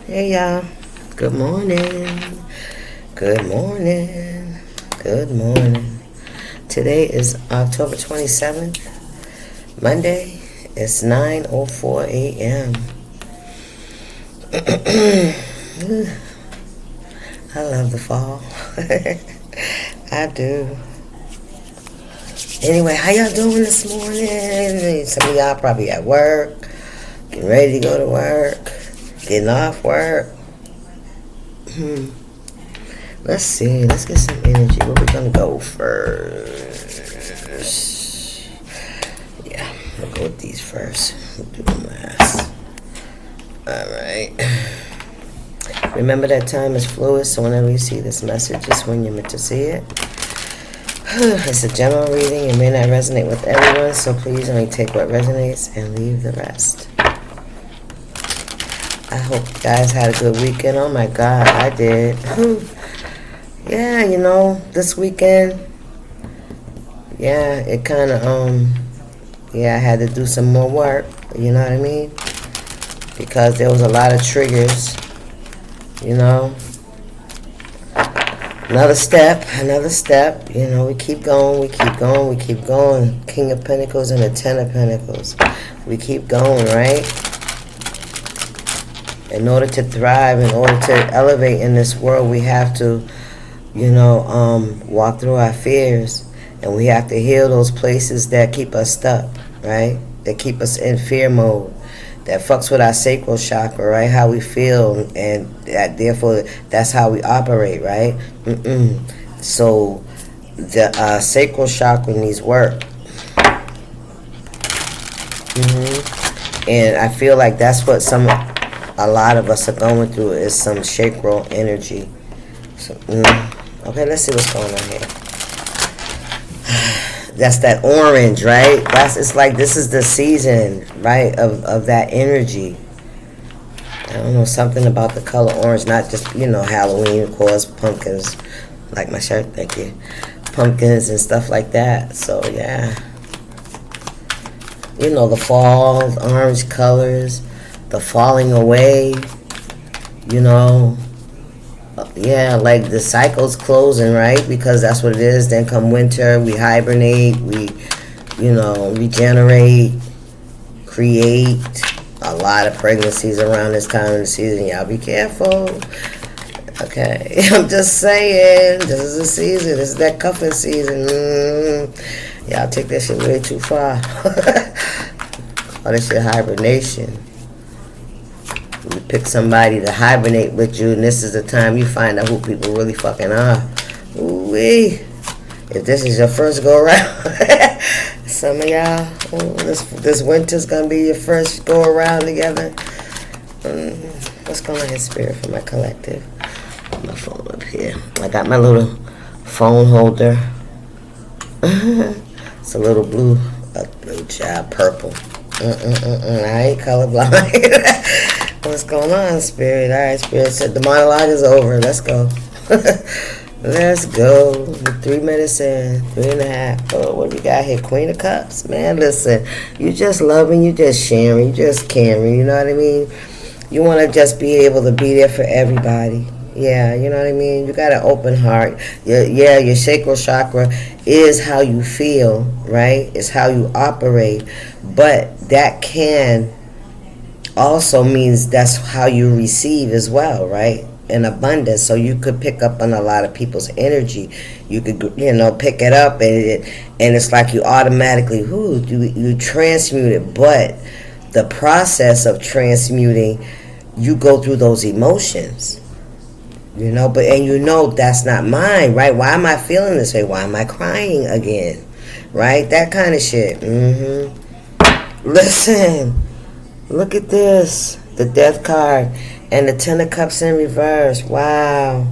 Hey y'all. Good morning. Good morning. Good morning. Today is October 27th. Monday. It's 9:04 a.m. I love the fall. I do. Anyway, how y'all doing this morning? Some of y'all probably at work, getting ready to go to work, getting off work. Let's see. Let's get some energy. Where we gonna go first? Yeah, we'll go with these first. We'll do them last. Alright. Remember that time is fluid, so whenever you see this message, it's when you're meant to see it. It's a general reading. It may not resonate with everyone, so please only take what resonates and leave the rest. I hope you guys had a good weekend. Oh my God, I did. Yeah, this weekend, it kind of, I had to do some more work, you know what I mean? Because there was a lot of triggers, Another step, we keep going. King of Pentacles and the Ten of Pentacles. We keep going, right? In order to thrive, in order to elevate in this world, we have to, walk through our fears. And we have to heal those places that keep us stuck, right? That keep us in fear mode. That fucks with our sacral chakra, right? How we feel, and therefore that's how we operate, right? So the sacral chakra needs work. And I feel like that's what a lot of us are going through, is some sacral energy. So, okay, let's see what's going on here. That's that orange, right? It's like this is the season, right, of that energy. I don't know, something about the color orange, not just, Halloween, of course, pumpkins, like my shirt, thank you. Pumpkins and stuff like that. So, yeah. The fall, the orange colors, the falling away, like the cycle's closing, right? Because that's what it is. Then come winter, we hibernate, we, regenerate, create. A lot of pregnancies around this time of the season. Y'all be careful. Okay, I'm just saying, this is the season. This is that cuffing season. Y'all take that shit way too far. All this shit hibernation. You pick somebody to hibernate with you, and this is the time you find out who people really fucking are. Ooh-wee. If this is your first go around, some of y'all, this winter's gonna be your first go around together. What's going on in spirit for my collective? Put my phone up here. I got my little phone holder. It's a little blue child, purple. I ain't colorblind. What's going on, Spirit? All right, Spirit said the monologue is over. Let's go. Let's go. 3 minutes in, 3.5. Oh, what we got here? Queen of Cups. Man, listen. You just loving, you just sharing, you just caring. You know what I mean? You want to just be able to be there for everybody. Yeah, you know what I mean? You got an open heart. Your sacral chakra is how you feel, right? It's how you operate. But that can also means that's how you receive as well, right? In abundance. So you could pick up on a lot of people's energy. You could, pick it up, and it's like you automatically, you transmute it. But the process of transmuting, you go through those emotions, but that's not mine, right? Why am I feeling this way? Why am I crying again? Right? That kind of shit. Listen. Look at this. The Death card and the Ten of Cups in reverse. Wow.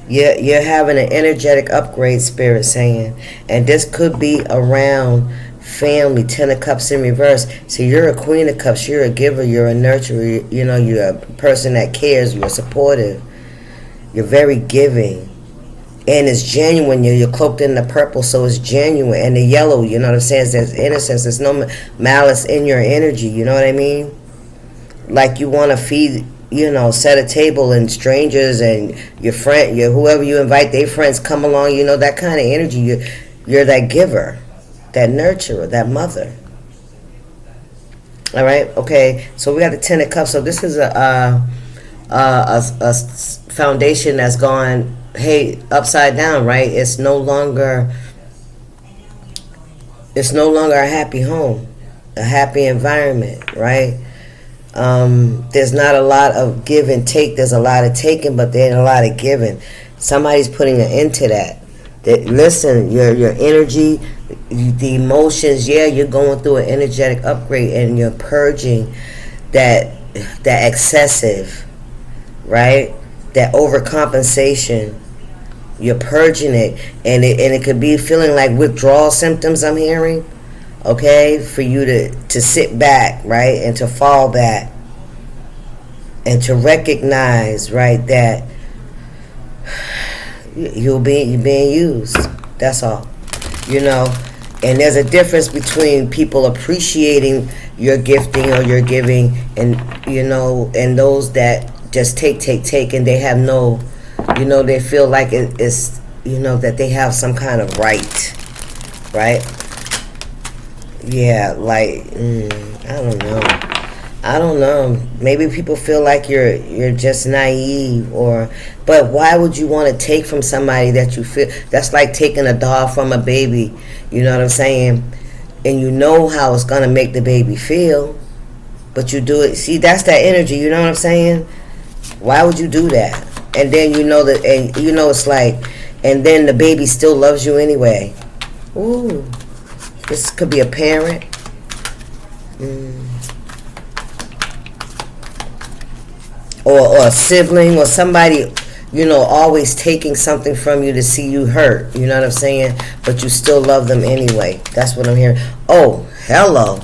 You're having an energetic upgrade, Spirit saying. And this could be around family. Ten of Cups in reverse. So you're a Queen of Cups. You're a giver. You're a nurturer. You're a person that cares. You're supportive. You're very giving. and it's genuine. You're cloaked in the purple, so it's genuine. And the yellow, you know what I'm saying, there's innocence. There's no malice in your energy, you know what I mean? Like you want to feed, set a table and strangers and your friend, whoever you invite, their friends come along, that kind of energy. You're that giver, that nurturer, that mother. All right, okay. So we got the Ten of Cups. So this is a foundation that's gone, upside down, right? It's no longer a happy home, a happy environment, right? There's not a lot of give and take. There's a lot of taking, but there's a lot of giving. Somebody's putting an end to that. Listen, your energy, the emotions, you're going through an energetic upgrade, and you're purging that excessive, right? That overcompensation. You're purging it, and it could be feeling like withdrawal symptoms, I'm hearing. Okay, for you to sit back, right, and to fall back, and to recognize, right, that you're being used. That's all, And there's a difference between people appreciating your gifting or your giving, and and those that just take, and they have no, they feel like it's, that they have some kind of right. Yeah, like, I don't know. Maybe people feel like you're just naive, but why would you want to take from somebody that you feel? That's like taking a doll from a baby. You know what I'm saying? And you know how it's gonna make the baby feel, but you do it. See, that's that energy. You know what I'm saying? Why would you do that? And then that, and it's like, and then the baby still loves you anyway. Ooh. This could be a parent. Or a sibling, or somebody, always taking something from you to see you hurt. You know what I'm saying? But you still love them anyway. That's what I'm hearing. Oh, hello.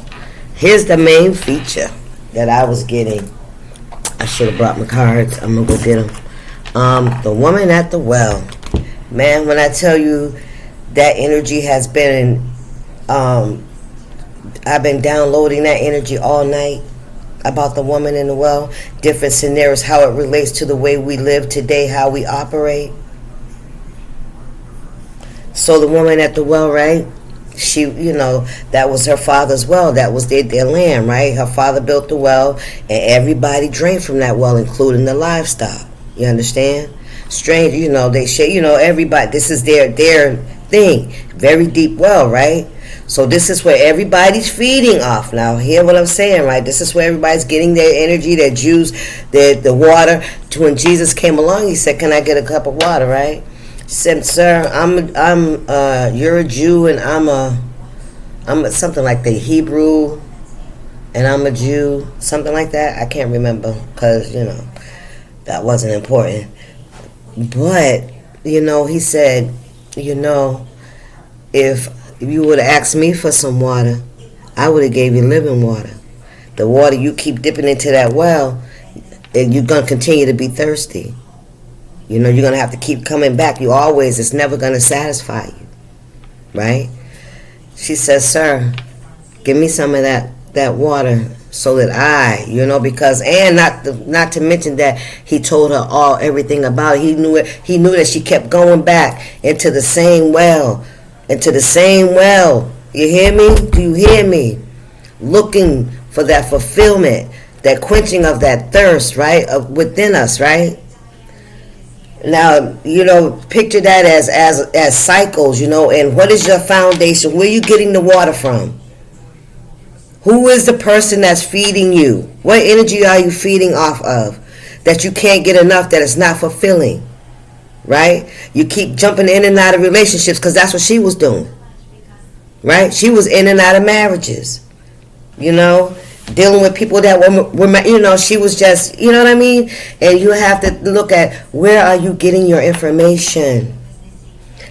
Here's the main feature that I was getting. I should have brought my cards. I'm going to go get them. The woman at the well. Man, when I tell you that energy has been I've been downloading that energy all night about the woman in the well, different scenarios, how it relates to the way we live today, how we operate. So the woman at the well, right? She, that was her father's well. That was their land, right? Her father built the well, and everybody drank from that well, including the livestock. You understand? Strange, they say, everybody, this is their thing. Very deep well, right? So this is where everybody's feeding off. Now, hear what I'm saying, right? This is where everybody's getting their energy, their juice, the water. When Jesus came along, he said, "Can I get a cup of water?" Right? He said, "Sir, you're a Jew, and I'm something like the Hebrew, and I'm a Jew, something like that. I can't remember because that wasn't important. But he said, if you would have asked me for some water, I would have gave you living water. The water you keep dipping into that well, and you're going to continue to be thirsty. You're going to have to keep coming back. It's never going to satisfy you. Right? She says, "Sir, give me some of that water so that I, because," and not to mention that he told her everything about it. He knew it. He knew that she kept going back into the same well. You hear me? Do you hear me? Looking for that fulfillment, that quenching of that thirst, right, within us, right? Now, picture that as cycles, and what is your foundation? Where are you getting the water from? Who is the person that's feeding you? What energy are you feeding off of that you can't get enough, that it's not fulfilling? Right? You keep jumping in and out of relationships because that's what she was doing. Right? She was in and out of marriages. Dealing with people that were she was just, you know what I mean? And you have to look at, where are you getting your information?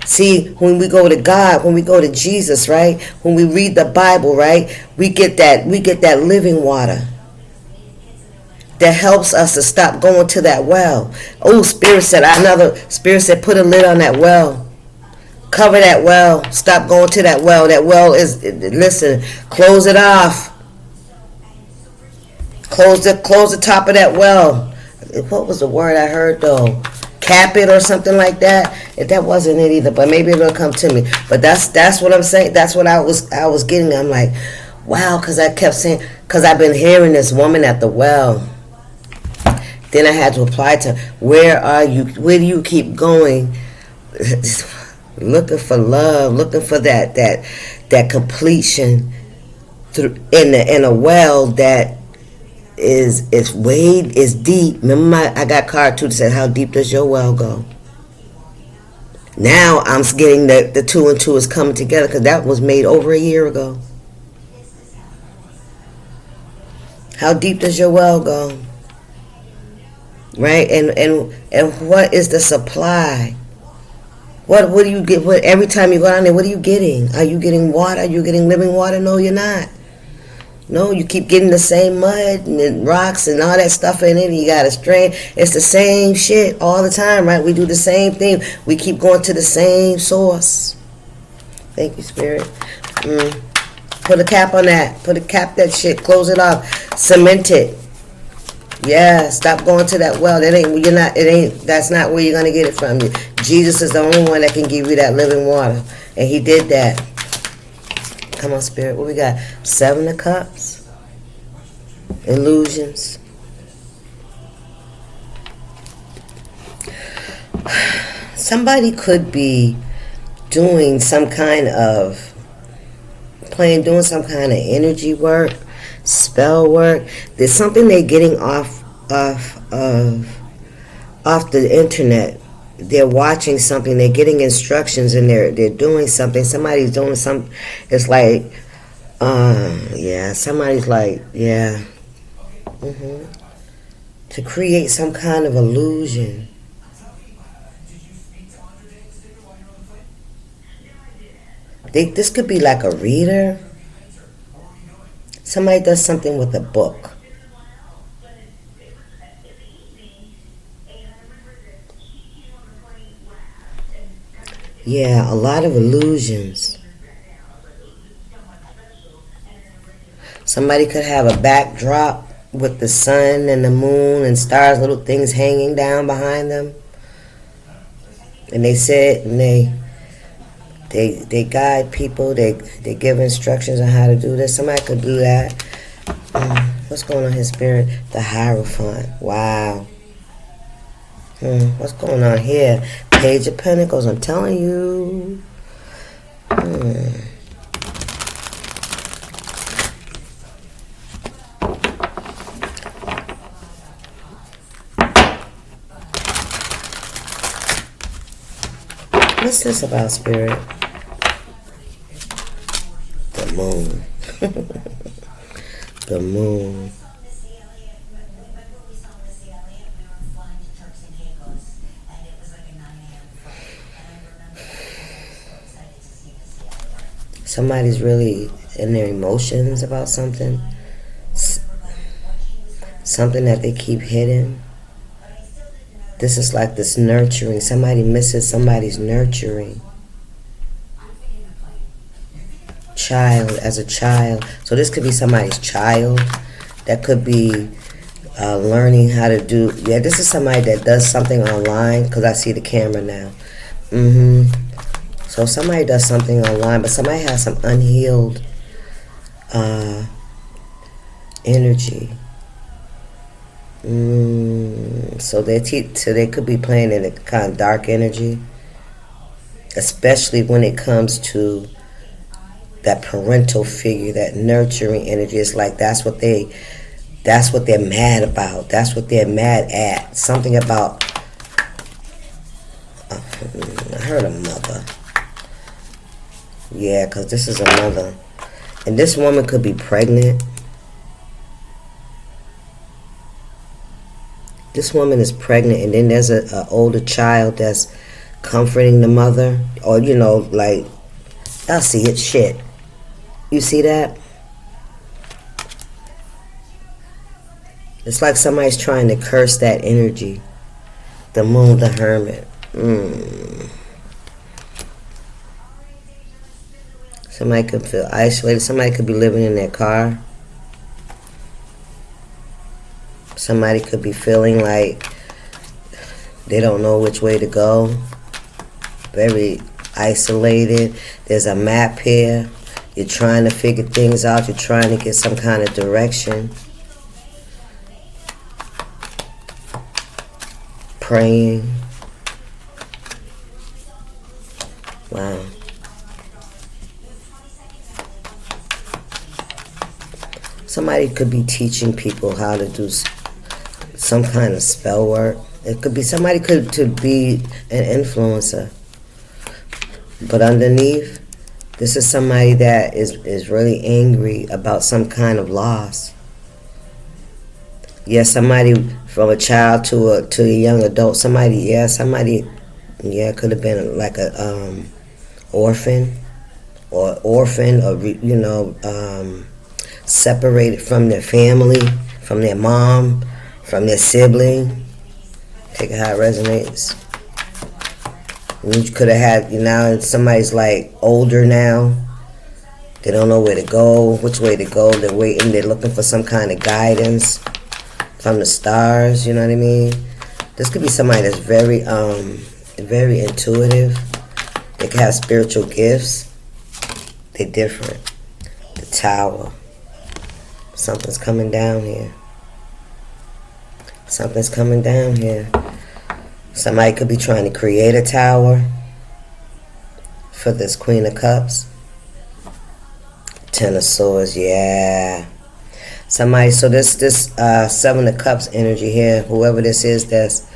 See, when we go to God, when we go to Jesus, right? When we read the Bible, right? We get that living water. that helps us to stop going to that well. Oh, Spirit said, put a lid on that well. Cover that well. Stop going to that well. That well is, listen, close it off. Close the top of that well. What was the word I heard though? Cap it or something like that. If that wasn't it either, but maybe it'll come to me. But that's what I'm saying. That's what I was getting. I'm like, wow, because I kept saying, because I've been hearing this woman at the well. Then I had to apply to, where are you? Where do you keep going? Looking for love, looking for that completion through in a well that is deep. Remember, I got card 2 that said, how deep does your well go? Now I'm getting the 2 and 2 is coming together, because that was made over a year ago. How deep does your well go? Right? And what is the supply? What do you get? Every time you go down there, what are you getting? Are you getting water? Are you getting living water? No, you're not. No, you keep getting the same mud and rocks and all that stuff in it, and you got to strain. It's the same shit all the time, right? We do the same thing. We keep going to the same source. Thank you, Spirit. Put a cap on that. Put a cap that shit. Close it off. Cement it. Yeah, stop going to that well. That's not where you're gonna get it from. Jesus is the only one that can give you that living water. And he did that. Come on, Spirit. What we got? 7 of Cups. Illusions. Somebody could be doing some kind of doing some kind of energy work, spell work. There's something they're getting off the internet. They're watching something, they're getting instructions, and they're doing something. Somebody's doing some. It's like, somebody's like, to create some kind of illusion. This could be like a reader. Somebody does something with a book. Yeah, a lot of illusions. Somebody could have a backdrop with the sun and the moon and stars, little things hanging down behind them. And they sit and they guide people. They give instructions on how to do this. Somebody could do that. What's going on here, Spirit? The Hierophant. Wow. What's going on here? Page of Pentacles. I'm telling you. What's this about, Spirit? The moon. The moon. Somebody's really in their emotions about something. Something that they keep hidden. This is like this nurturing. Somebody misses somebody's nurturing. Child, as a child. So this could be somebody's child. That could be learning how to do. Yeah, this is somebody that does something online, because I see the camera now. So somebody does something online, but somebody has some unhealed energy. So they could be playing in a kind of dark energy, especially when it comes to that parental figure, that nurturing energy. It's like that's what they're mad about. That's what they're mad at. Something about. I heard a mother. Yeah, because this is a mother. And this woman could be pregnant. This woman is pregnant, and then there's an older child that's comforting the mother. Or, like, I see it, shit. You see that? It's like somebody's trying to curse that energy. The moon, the hermit. Somebody could feel isolated. Somebody could be living in their car. Somebody could be feeling like they don't know which way to go. Very isolated. There's a map here. You're trying to figure things out. You're trying to get some kind of direction. Praying. Wow. Somebody could be teaching people how to do some kind of spell work. It could be somebody could be an influencer. But underneath, this is somebody that is really angry about some kind of loss. Yeah, somebody from a child to a young adult. Somebody could have been like a orphan, or separated from their family, from their mom, from their sibling. Take it how it resonates. You could have had, somebody's like older now. They don't know where to go, which way to go. They're waiting, they're looking for some kind of guidance from the stars, you know what I mean? This could be somebody that's very intuitive. They can have spiritual gifts. They're different. The Tower. Something's coming down here. Something's coming down here. Somebody could be trying to create a tower for this Queen of Cups. Ten of Swords, yeah. Somebody, so this Seven of Cups energy here, whoever this is that's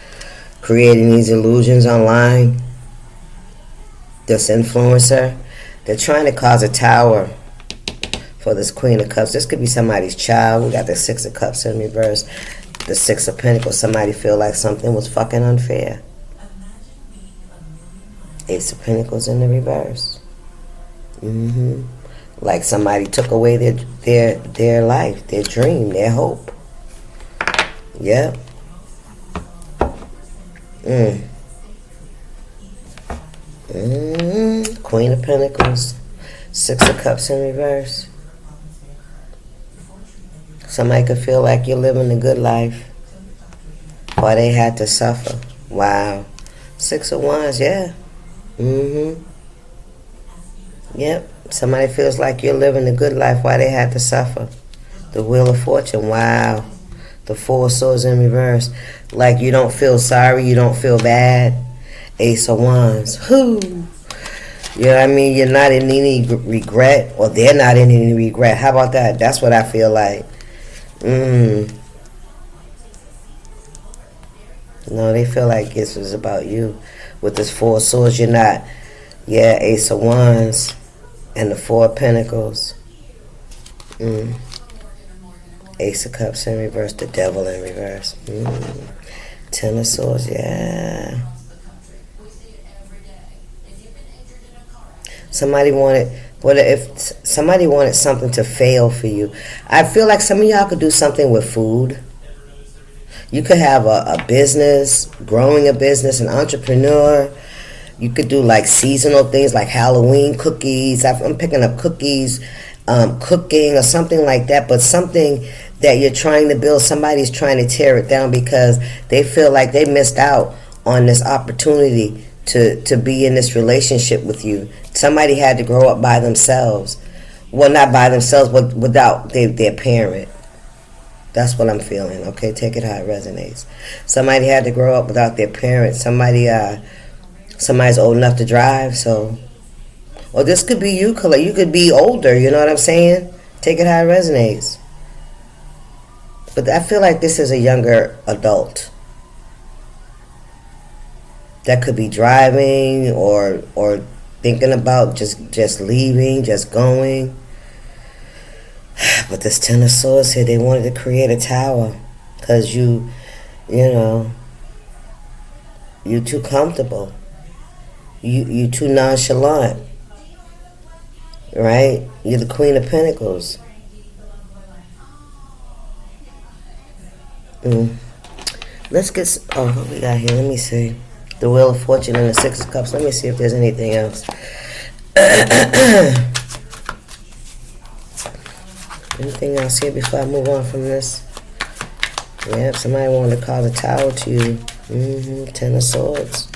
creating these illusions online, this influencer, they're trying to cause a tower for this Queen of Cups. This could be somebody's child. We got the Six of Cups in reverse. The Six of Pentacles. Somebody feel like something was fucking unfair. Ace of Pentacles in the reverse. Like somebody took away their life, their dream, their hope. Yep. Queen of Pentacles. Six of Cups in reverse. Somebody could feel like you're living a good life while they had to suffer. Wow. Six of Wands, yeah. Yep. Somebody feels like you're living a good life while they had to suffer. The Wheel of Fortune, wow. The Four of Swords in reverse. Like you don't feel sorry, you don't feel bad. Ace of Wands. Whoo. You know what I mean? You're not in any regret, or they're not in any regret. How about that? That's what I feel like. No, they feel like this was about you. With this Four of Swords, you're not. Yeah, Ace of Wands and the Four of Pentacles. Ace of Cups in reverse, the Devil in reverse. Ten of Swords, yeah. Somebody wanted something to fail for you. I feel like some of y'all could do something with food. You could have a business, growing a business, an entrepreneur. You could do like seasonal things like Halloween cookies. I'm picking up cookies, cooking or something like that. But something that you're trying to build, somebody's trying to tear it down because they feel like they missed out on this opportunity to be in this relationship with you. Somebody had to grow up by themselves. Well, not by themselves, but without their parent. That's what I'm feeling. Okay, take it how it resonates. Somebody had to grow up without their parents. Somebody's old enough to drive, so. Or this could be you, Khalil. You could be older, you know what I'm saying? Take it how it resonates. But I feel like this is a younger adult that could be driving or thinking about just leaving, just going. But this Ten of Swords here, they wanted to create a tower because you too comfortable. You too nonchalant, right? You're the Queen of Pentacles. Mm. Let's get. Oh, what we got here? Let me see. The Wheel of Fortune and the Six of Cups. Let me see if there's anything else. Anything else here before I move on from this? Yep, somebody wanted to call the Tower to you. Ten of Swords.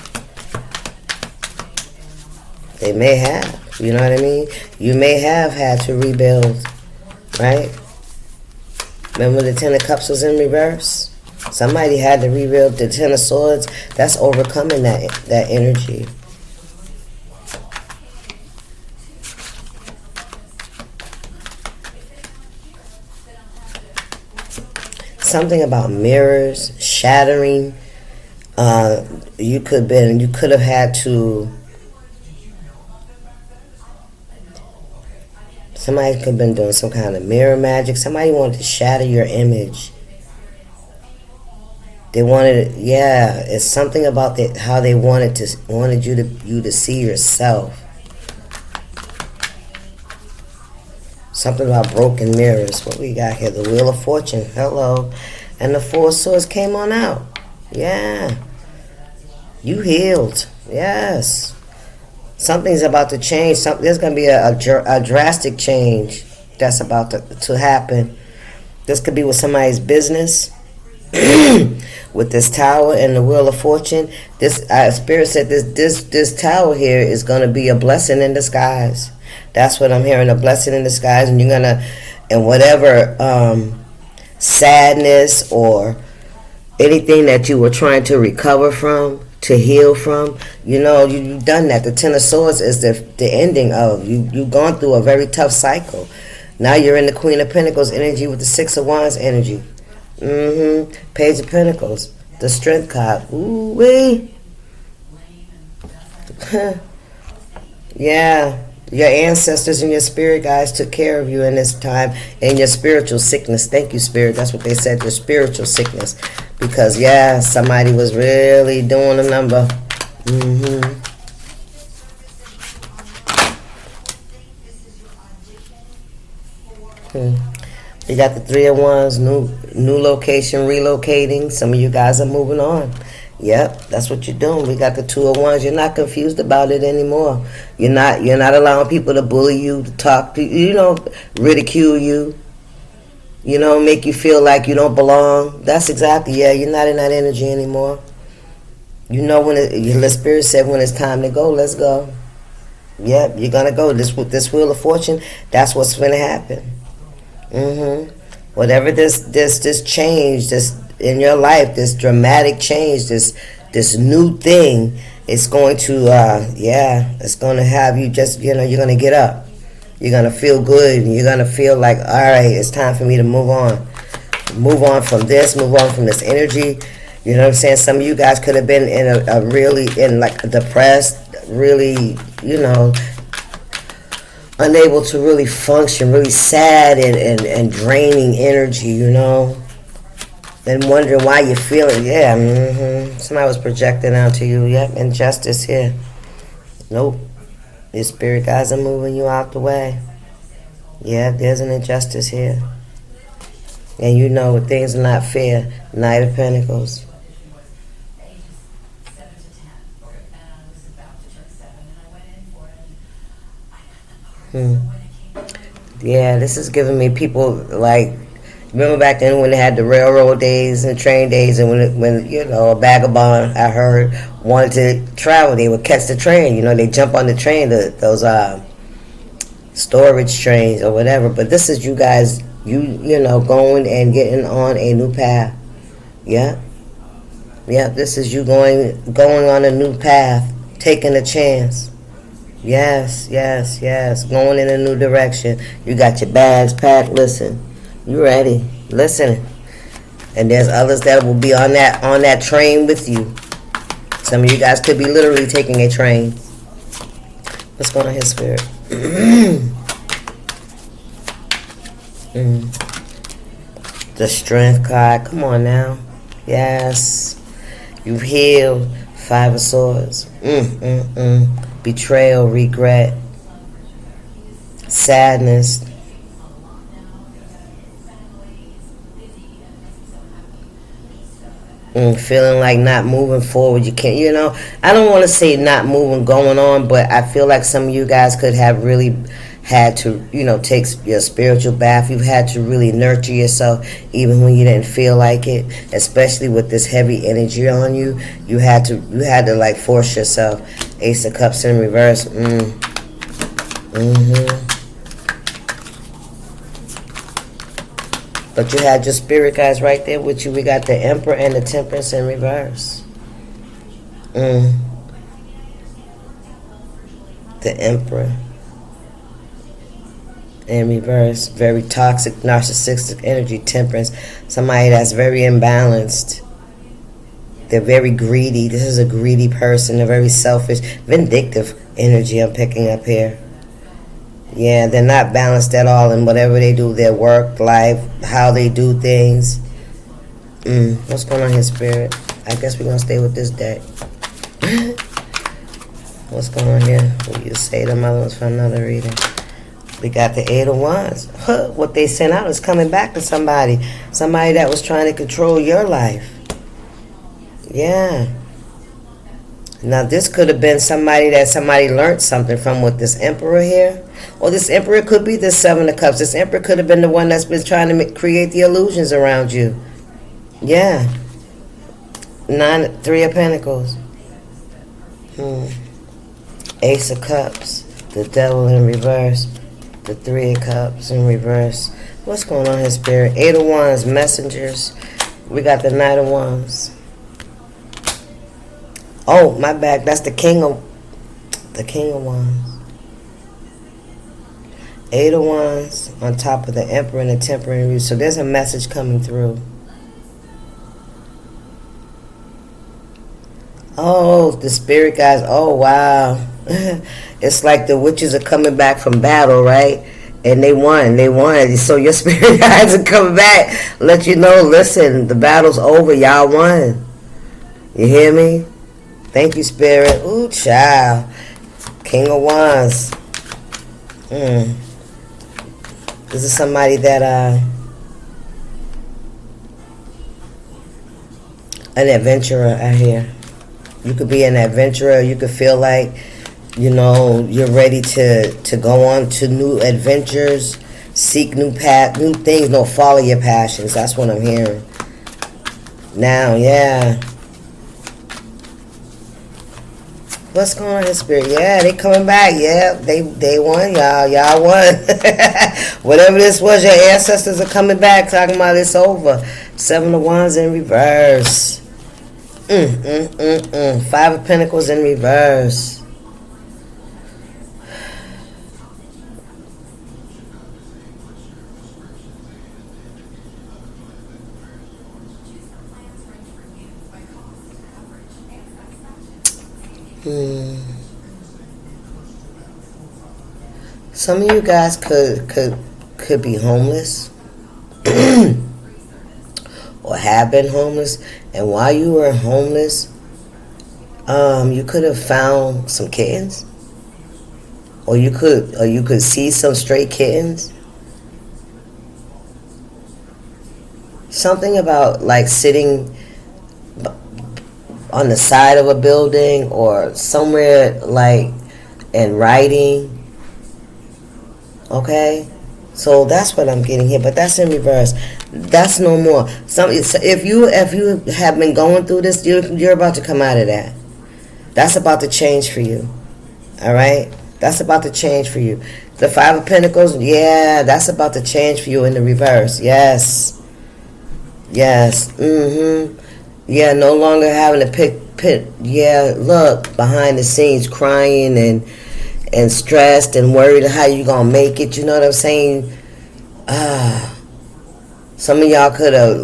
They may have. You know what I mean? You may have had to rebuild. Right? Remember the Ten of Cups was in reverse? Somebody had to rebuild. The Ten of Swords. That's overcoming that energy. Something about mirrors shattering. You could have had to. Somebody could have been doing some kind of mirror magic. Somebody wanted to shatter your image. They wanted, it's something about how they wanted you to see yourself. Something about broken mirrors. What we got here? The Wheel of Fortune. Hello. And the Four of Swords came on out. Yeah. You healed. Yes. Something's about to change. There's going to be a drastic change that's about to happen. This could be with somebody's business. With this Tower and the Wheel of Fortune. This Spirit said this Tower here is going to be a blessing in disguise. That's what I'm hearing, a blessing in disguise. And you're going to, and whatever sadness or anything that you were trying to recover from, to heal from, you've done that. The Ten of Swords is the ending of, you've gone through a very tough cycle. Now you're in the Queen of Pentacles energy with the Six of Wands energy. Page of Pentacles, the Strength card. Ooh wee. Yeah. Your ancestors and your spirit guides took care of you in this time, and your spiritual sickness. Thank you, Spirit. That's what they said, your spiritual sickness. Because, somebody was really doing a number. You got the Three of Wands, new location, relocating. Some of you guys are moving on. Yep, that's what you're doing. We got the Two of Wands. You're not confused about it anymore. You're not allowing people to bully you, to talk to you, ridicule you, make you feel like you don't belong. That's exactly, you're not in that energy anymore. When the Spirit said when it's time to go, let's go. Yep, you're going to go. This Wheel of Fortune, that's what's going to happen. Whatever this change, this in your life, this dramatic change, this new thing, it's going to it's going to have you just, you're going to get up. You're going to feel good, and you're going to feel like, all right, it's time for me to move on. Move on from this, move on from this energy. You know what I'm saying? Some of you guys could have been in a really, depressed, really, unable to really function, really sad and draining energy, and wondering why you're feeling, somebody was projecting out to you, injustice here. Nope. Your spirit guys are moving you out the way. There's an injustice here. And things are not fair. Knight of Pentacles. This is giving me people like, remember back then when they had the railroad days and train days, and when a vagabond, I heard, wanted to travel, they would catch the train. They jump on the train, those storage trains or whatever. But this is you guys, going and getting on a new path. This is you going on a new path, taking a chance. Yes. Going in a new direction. You got your bags packed. Listen, you ready? Listen. And there's others that will be on that train with you. Some of you guys could be literally taking a train. What's going on here, Spirit? The Strength card. Come on now. Yes. You've healed. Five of Swords. Betrayal, regret, sadness. Feeling like not moving forward. You can't, I don't want to say not moving going on, but I feel like some of you guys could have really had to, take your spiritual bath. You've had to really nurture yourself even when you didn't feel like it, especially with this heavy energy on you. You had to like force yourself. Ace of Cups in reverse. But you had your spirit guys right there with you. We got the Emperor and the Temperance in reverse. The Emperor in reverse. Very toxic, narcissistic energy. Temperance. Somebody that's very imbalanced. They're very greedy. This is a greedy person. They're very selfish. Vindictive energy I'm picking up here. Yeah, they're not balanced at all in whatever they do, their work, life, how they do things. What's going on here, Spirit? I guess we're going to stay with this deck. What's going on here? Will you say them other ones for another reading? We got the Eight of Wands. What they sent out is coming back to somebody. Somebody that was trying to control your life. Yeah. Now, this could have been somebody learned something from with this Emperor here. Or this Emperor could be the Seven of Cups. This Emperor could have been the one that's been trying to create the illusions around you. Yeah. Three of Pentacles. Ace of Cups. The Devil in reverse. The Three of Cups in reverse. What's going on here, Spirit? Eight of Wands, messengers. We got the Knight of Wands. Oh, my bad. That's the King of Wands. Eight of Wands on top of the Emperor and the Temperance. So there's a message coming through. Oh, the spirit guys. Oh, wow. It's like the witches are coming back from battle, right? And they won. So your spirit guys are coming back. Let you know, listen, the battle's over. Y'all won. You hear me? Thank you, Spirit. Ooh, child. King of Wands. This is somebody that, an adventurer out here. You could be an adventurer. You could feel like, you're ready to go on to new adventures, seek new things. No, follow your passions. That's what I'm hearing. Now, yeah. What's going on in Spirit? Yeah, they coming back. Yeah, they won, y'all. Y'all won. Whatever this was, your ancestors are coming back talking about it's over. Seven of Wands in reverse. Five of Pentacles in reverse. Some of you guys could be homeless or have been homeless, and while you were homeless, you could have found some kittens, or you could see some stray kittens. Something about like sitting on the side of a building or somewhere like and writing. Okay, so that's what I'm getting here, but that's in reverse. That's no more. If you have been going through this, you're about to come out of that. That's about to change for you. All right, that's about to change for you. The Five of Pentacles, yeah, that's about to change for you in the reverse. Yes. Yeah, no longer having to pit. Yeah, look, behind the scenes, crying and stressed and worried how you gonna make it. You know what I'm saying? Some of y'all could have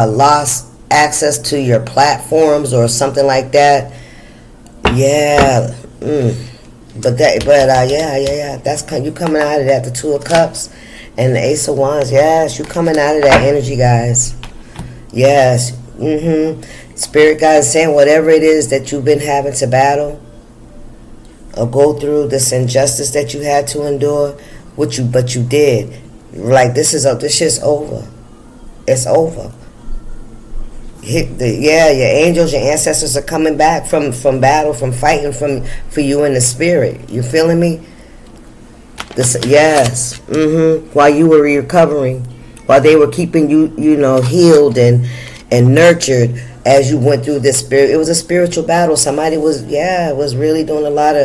lost access to your platforms or something like that. Yeah. Yeah. That's you coming out of that. The Two of Cups and the Ace of Wands. Yes, you coming out of that energy, guys. Yes. Spirit guys saying whatever it is that you've been having to battle or go through, this injustice that you had to endure, but you did. Like this shit's over. It's over. Your angels, your ancestors are coming back from battle, from fighting for you in the spirit. You feeling me? Yes. While you were recovering, while they were keeping you, healed and nurtured as you went through this spirit. It was a spiritual battle. Somebody was really doing a lot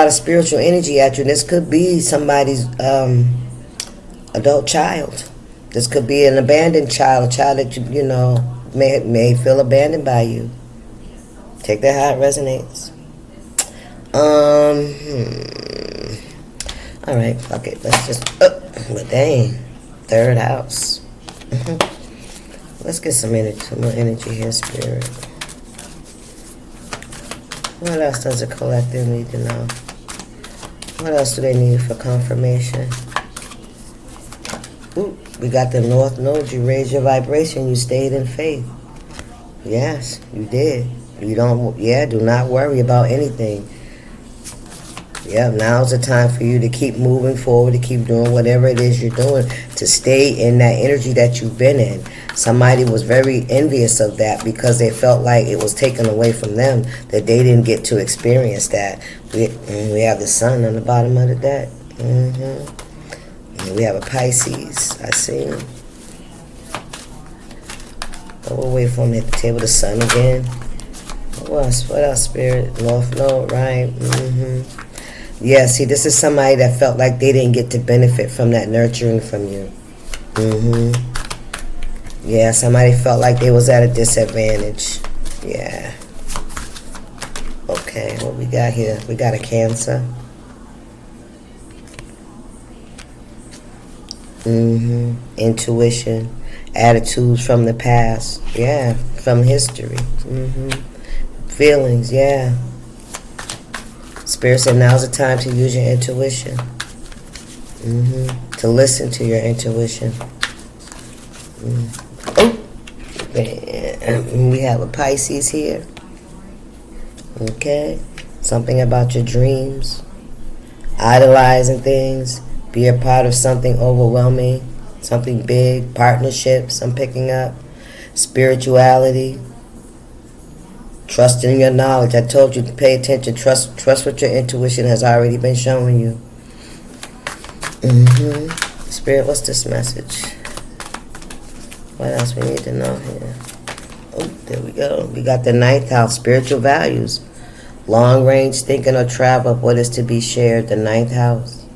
of spiritual energy at you. And this could be somebody's adult child. This could be an abandoned child, a child that you may feel abandoned by you. Take that how it resonates. All right, fuck it. Let's just. But dang, third house. Let's get some more energy here, spirit. What else does the collective need to know? What else do they need for confirmation? Ooh, we got the North Node. You raised your vibration. You stayed in faith. Yes, you did. Do not worry about anything. Yeah, now's the time for you to keep moving forward, to keep doing whatever it is you're doing, to stay in that energy that you've been in. Somebody was very envious of that because they felt like it was taken away from them, that they didn't get to experience that. We have the sun on the bottom of the deck. We have a Pisces. I see. But we'll wait for them at the table. The sun again. What else, spirit? North Node, right? Yeah, see, this is somebody that felt like they didn't get to benefit from that nurturing from you. Yeah, somebody felt like they was at a disadvantage. Yeah. Okay, what we got here? We got a Cancer. Intuition. Attitudes from the past. Yeah, from history. Feelings, yeah. Spirit said now's the time to use your intuition. To listen to your intuition. We have a Pisces here. Okay. Something about your dreams. Idolizing things. Be a part of something overwhelming. Something big. Partnerships I'm picking up. Spirituality. Trust in your knowledge. I told you to pay attention. Trust what your intuition has already been showing you. Spirit, what's this message? What else we need to know here? Oh, there we go. We got the 9th house, spiritual values. Long range thinking or travel of what is to be shared, the 9th house.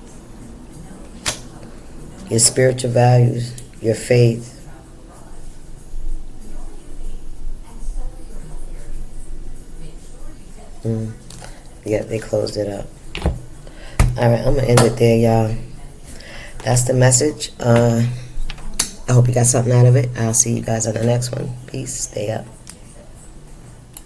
Your spiritual values, your faith. Yeah, they closed it up. Alright, I'm going to end it there, y'all. That's the message. I hope you got something out of it. I'll see you guys on the next one. Peace. Stay up.